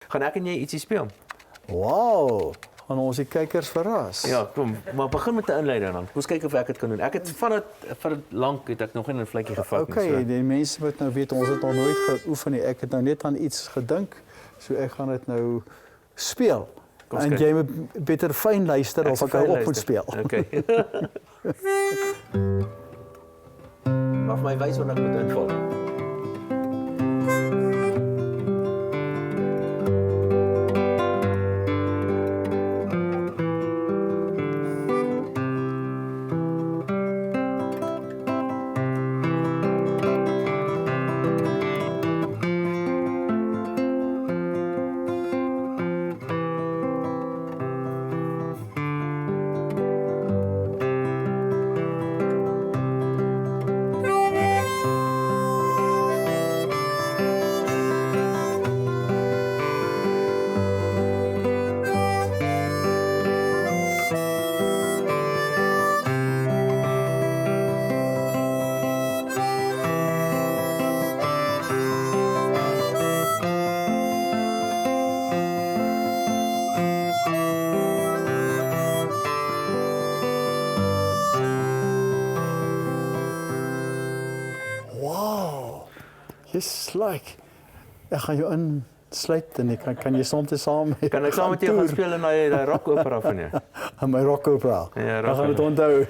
Gaan ek en jy ietsie speel? Wow, gaan ons die kykers verras. Ja, kom, maar begin met 'n inleiding dan. Kom ons kyk of ek dit kan doen. Ek het van dit lank het ek nog nie 'n vletjie gevat nie. Okay, die mense moet nou weet ons het nog nooit geoefen nie. Ek het nou net aan iets gedink, so ek gaan dit nou speel. En jy moet beter fyn luister of ek hou op moet speel. Okay. Maar vir my wys hoe ek moet inval. Dis like, ek gaan jou insluit en ek kan jy soms saam Kan ek saam met jou gaan speel in daai rock opera van jou? In my rock opera. Ja, Dan gaan dit onthou.